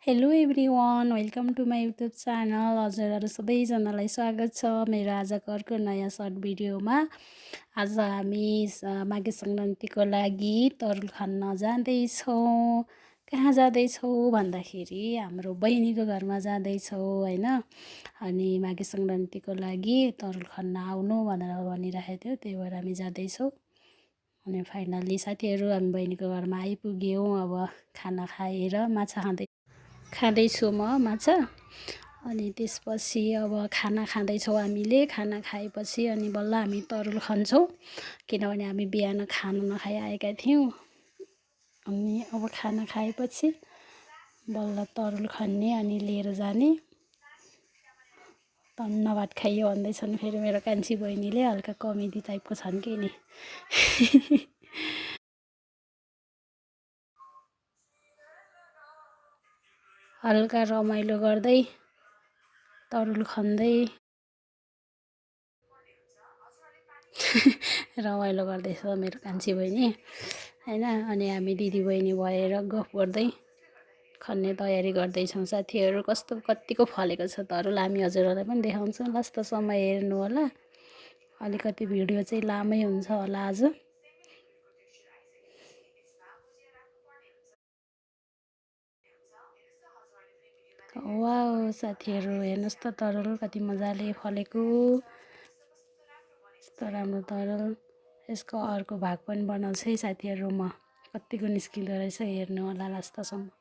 Hello everyone, welcome to my YouTube channel. हजुरहरू सबैजनालाई स्वागत छ मेरो आजको अर्को नयाँ सर्ट भिडियोमा। आज हामी माघे सङ्क्रान्तिको लागि तरुल खान जाँदैछौँ। कहाँ जाँदैछौँ भन्दाखेरि हाम्रो बहिनीको घरमा जाँदैछौँ होइन। अनि माघे सङ्क्रान्तिको लागि तरुल खान आउनु भनेर भनिरहेको थियो, त्यही भएर हामी जाँदैछौँ। अनि फाइनल्ली साथीहरू हामी बहिनीको घरमा आइपुग्यौँ। अब खाना खाएर माछा खाँदैछु म माछा। अनि त्यसपछि अब खाना खाँदैछौँ हामीले। खाना खाएपछि अनि बल्ल हामी तरुल खान्छौँ, किनभने हामी बिहान खाना नखाइ आएका थियौँ। अनि अब खाना खाएपछि बल्ल तरुल खन्ने अनि लिएर जाने। तन्न भात खाइयो भन्दैछन् फेरि मेरो कान्छी बहिनीले। हल्का कमेडी टाइपको छन् कि नि। हल्का रमाइलो गर्दै तरुल खन्दै रमाइलो गर्दैछ मेरो कान्छी बहिनी होइन। अनि हामी दिदीबहिनी भएर गफ गर्दै खन्ने तयारी गर्दैछौँ। साथीहरू कतिको फलेको छ तरुल, हामी हजुरहरूलाई पनि देखाउँछौँ। लास्टसम्म हेर्नु होला, अलिकति भिडियो चाहिँ लामै हुन्छ होला आज। वाउ साथीहरू हेर्नुहोस् त तरुल कति मजाले फलेको, यस्तो राम्रो तरुल। यसको अर्को भाग पनि बनाउँछु है साथीहरू म, कतिको निस्किँदो रहेछ हेर्नु होला लास्टसम्म।